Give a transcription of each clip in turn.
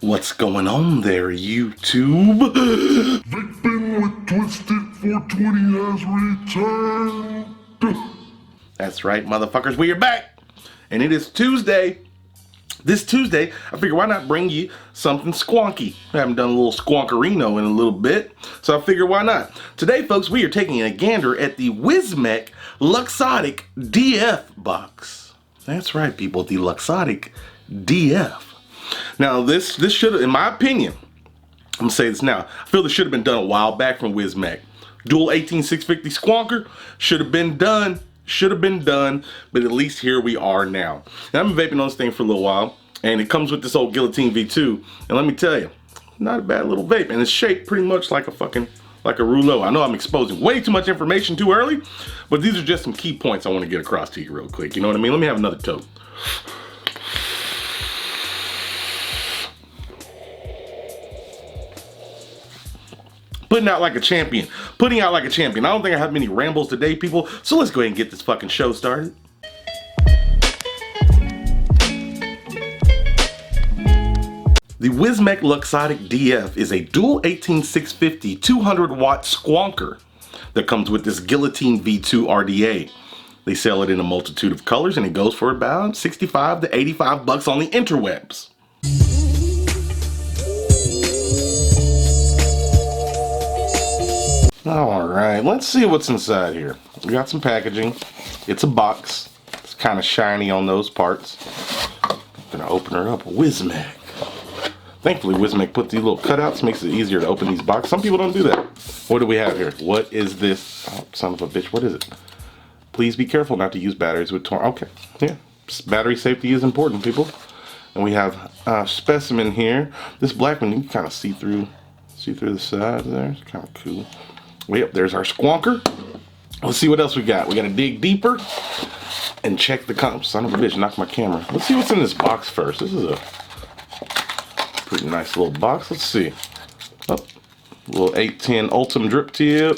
What's going on there, YouTube? Vaping with Twisted420 has returned. That's right, motherfuckers, we are back. And it is Tuesday. This Tuesday, I figure why not bring you something squonky. I haven't done a little squonkerino in a little bit, so I figure why not. Today, folks, we are taking a gander at the Wismec Luxotic DF box. That's right, people, the Luxotic DF. Now, this should have, in my opinion, I'm gonna say this now, I feel this should have been done a while back from Wismec. Dual 18650 squonker should have been done, but at least here we are now. Now, I've been vaping on this thing for a little while, and it comes with this old Guillotine V2, and let me tell you, not a bad little vape, and it's shaped pretty much like a rouleau. I know I'm exposing way too much information too early, but these are just some key points I want to get across to you real quick. You know what I mean? Let me have another toke. Putting out like a champion. Putting out like a champion. I don't think I have many rambles today, people, so let's go ahead and get this fucking show started. The Wismec Luxotic DF is a dual 18650 200 watt squonker that comes with this Guillotine V2 RDA. They sell it in a multitude of colors and it goes for about 65 to 85 bucks on the interwebs. All right, let's see what's inside here. We got some packaging. It's a box. It's kind of shiny on those parts. I'm gonna open her up. Wismec. Thankfully, Wismec put these little cutouts, makes it easier to open these boxes. Some people don't do that. What do we have here? What is this? Oh, son of a bitch, what is it? Please be careful not to use batteries with torn. Okay, yeah, battery safety is important, people. And we have a specimen here. This black one, you can kind of see through the sides there. It's kind of cool. Yep, there's our squonker. Let's see what else we got. We gotta dig deeper and check the son of a bitch, knocked my camera. Let's see what's in this box first. This is a pretty nice little box. Let's see. Oh, little 810 Ultim drip tip.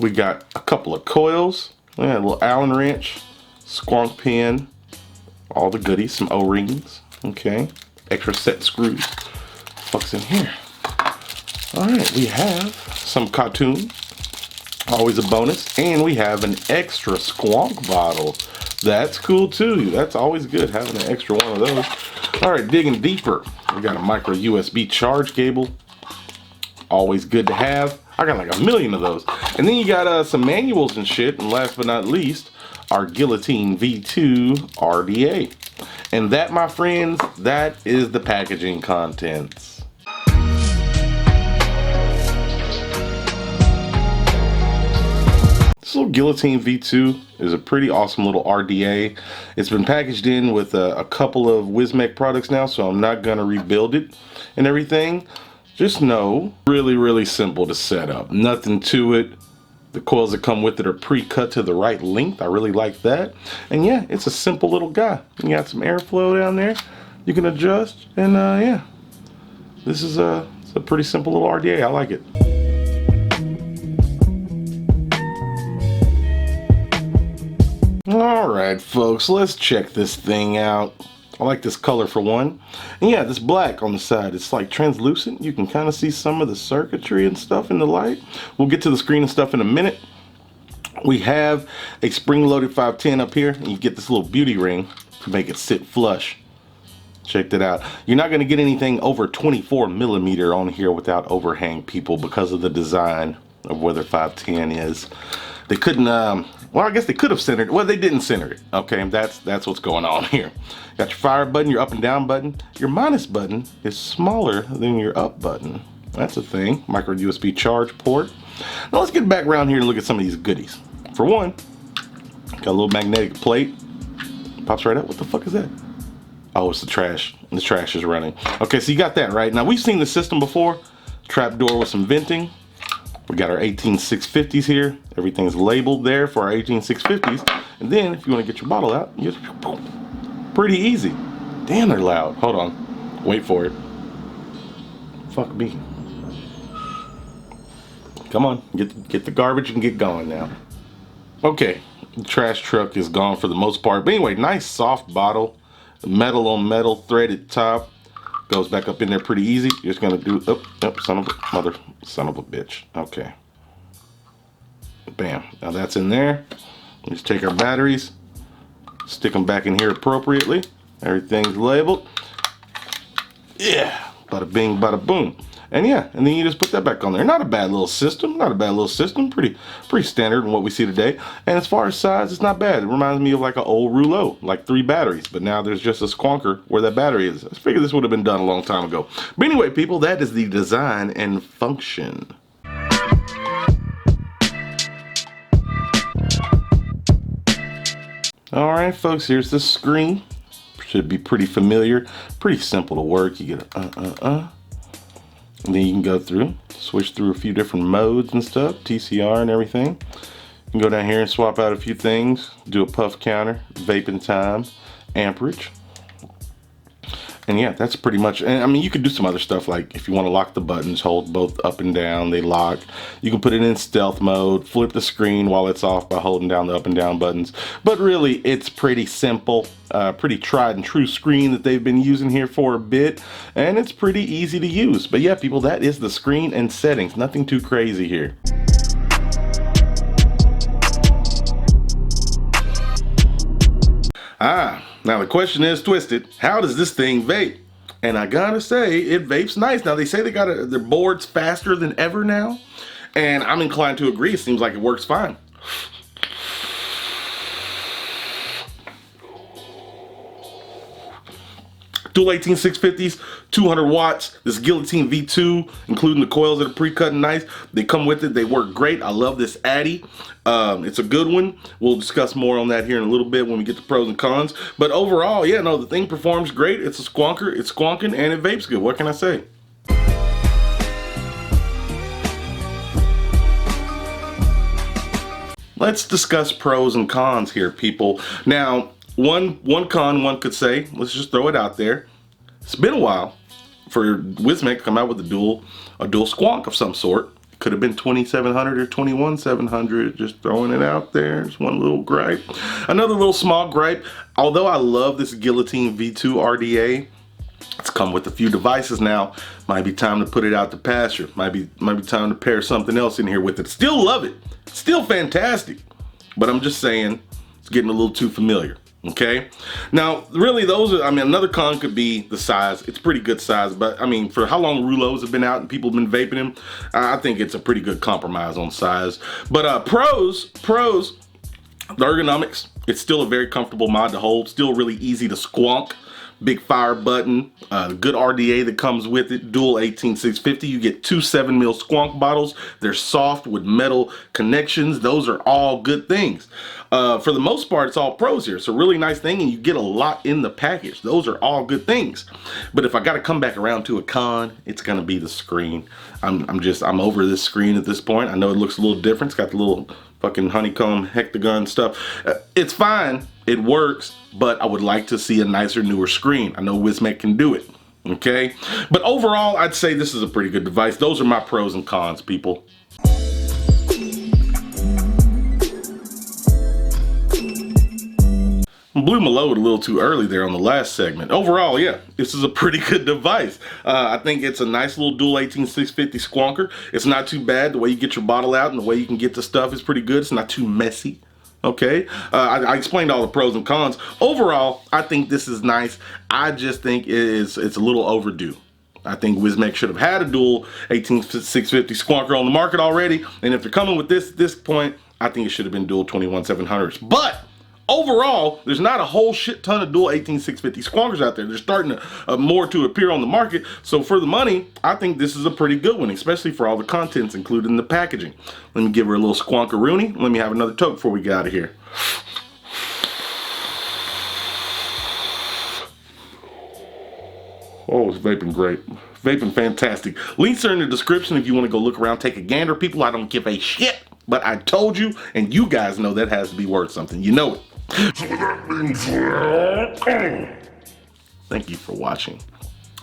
We got a couple of coils. Yeah, a little Allen wrench, squonk pin, all the goodies, some O-rings. Okay, extra set screws. What's in here? Alright, we have some cartoon, always a bonus, and we have an extra squonk bottle. That's cool too. That's always good, having an extra one of those. Alright, digging deeper, we got a micro USB charge cable. Always good to have. I got like a million of those. And then you got some manuals and shit, and last but not least, our Guillotine V2 RDA. And that, my friends, that is the packaging contents. This little Guillotine V2 is a pretty awesome little RDA. It's been packaged in with a couple of Wismec products now, so I'm not gonna rebuild it and everything. Just know, really simple to set up. Nothing to it. The coils that come with it are pre-cut to the right length. I really like that. And yeah, it's a simple little guy. You got some airflow down there you can adjust, and yeah. This is it's a pretty simple little RDA. I like it. Alright folks, let's check this thing out. I like this color for one. And yeah, this black on the side, it's like translucent. You can kind of see some of the circuitry and stuff in the light. We'll get to the screen and stuff in a minute. We have a spring-loaded 510 up here, and you get this little beauty ring to make it sit flush. Check that out. You're not going to get anything over 24 millimeter on here without overhang, people, because of the design of where the 510 is. They couldn't, well, I guess they could have centered. Well, they didn't center it. Okay, that's what's going on here. Got your fire button, your up and down button. Your minus button is smaller than your up button. That's a thing. Micro USB charge port. Now let's get back around here and look at some of these goodies. For one, got a little magnetic plate. Pops right up. What the fuck is that? Oh, it's the trash. The trash is running. Okay, so you got that, right? Now we've seen the system before. Trap door with some venting. We got our 18650s here. Everything's labeled there for our 18650s. And then if you want to get your bottle out, you just, pretty easy. Damn, they're loud. Hold on. Wait for it. Fuck me. Come on, get the garbage and get going now. Okay, the trash truck is gone for the most part. But anyway, nice soft bottle. Metal on metal, threaded top. Goes back up in there pretty easy. You're just gonna do, son of a bitch. Okay. Bam. Now that's in there. Let's take our batteries, stick them back in here appropriately. Everything's labeled. Yeah. Bada bing, bada boom. And yeah, and then you just put that back on there. Not a bad little system. Not a bad little system. Pretty standard in what we see today. And as far as size, it's not bad. It reminds me of like an old rouleau, like 3 batteries. But now there's just a squonker where that battery is. I figured this would have been done a long time ago. But anyway, people, that is the design and function. All right, folks, here's the screen. Should be pretty familiar. Pretty simple to work. You get a and then you can go through, switch through a few different modes and stuff, TCR and everything. You can go down here and swap out a few things, do a puff counter, vaping time, amperage. And yeah, that's pretty much, and I mean, you could do some other stuff, like if you want to lock the buttons, hold both up and down, they lock. You can put it in stealth mode, flip the screen while it's off by holding down the up and down buttons. But really, it's pretty simple, pretty tried and true screen that they've been using here for a bit, and it's pretty easy to use. But yeah, people, that is the screen and settings. Nothing too crazy here. Now the question is, Twisted, how does this thing vape? And I gotta say, it vapes nice. Now they say they got their boards faster than ever now, and I'm inclined to agree. It seems like it works fine. Dual 18650s, 200 watts. This Guillotine V2, including the coils that are pre-cut and nice. They come with it. They work great. I love this Addy. It's a good one. We'll discuss more on that here in a little bit when we get to pros and cons. But overall, yeah, no, the thing performs great. It's a squonker. It's squonking and it vapes good. What can I say? Let's discuss pros and cons here, people. Now, one con one could say, let's just throw it out there. It's been a while for Wismec to come out with a dual squonk of some sort. It could have been 2700 or 21700, just throwing it out there. It's one little gripe. Another little small gripe, although I love this Guillotine V2 RDA, it's come with a few devices now. Might be time to put it out to pasture. Might be time to pair something else in here with it. Still love it. Still fantastic. But I'm just saying, it's getting a little too familiar. Okay, now really those are, I mean, another con could be the size. It's pretty good size, but I mean, for how long rouleaus have been out and people have been vaping them, I think it's a pretty good compromise on size. But pros, the ergonomics, it's still a very comfortable mod to hold, still really easy to squonk. Big fire button, good RDA that comes with it, dual 18650. You get 2 7mm squonk bottles. They're soft with metal connections. Those are all good things. For the most part, it's all pros here. It's a really nice thing, and you get a lot in the package. Those are all good things. But if I got to come back around to a con, it's gonna be the screen. I'm over this screen at this point. I know it looks a little different. It's got the little fucking honeycomb hectagon stuff. It's fine, it works, but I would like to see a nicer, newer screen. I know Wismec can do it, okay? But overall, I'd say this is a pretty good device. Those are my pros and cons, people. Blew my load a little too early there on the last segment. Overall, yeah, this is a pretty good device. I think it's a nice little dual 18650 squonker. It's not too bad. The way you get your bottle out and the way you can get the stuff is pretty good. It's not too messy. Okay, I explained all the pros and cons. Overall, I think this is nice. I just think it's a little overdue. I think Wismec should have had a dual 18650 squonker on the market already. And if they're coming with this at this point, I think it should have been dual 21700s. But overall, there's not a whole shit ton of dual 18650 squonkers out there. They're starting to more to appear on the market. So for the money, I think this is a pretty good one, especially for all the contents included in the packaging. Let me give her a little squonker-rooney. Let me have another toke before we get out of here. Oh, it's vaping great. Vaping fantastic. Links are in the description if you want to go look around, take a gander. People, I don't give a shit, but I told you, and you guys know that has to be worth something. You know it. So that means Thank you for watching.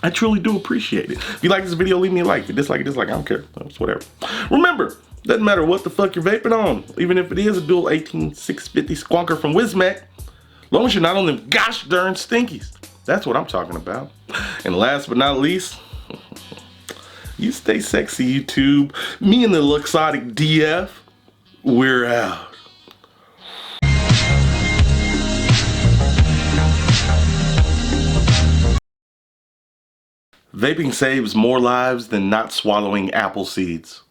I truly do appreciate it. If you like this video, leave me a like. If you dislike it, I don't care. It's whatever. Remember, doesn't matter what the fuck you're vaping on, even if it is a dual 18650 squonker from Wismec, as long as you're not on them gosh darn stinkies. That's what I'm talking about. And last but not least, you stay sexy, YouTube. Me and the Luxotic DF, we're out. Vaping saves more lives than not swallowing apple seeds.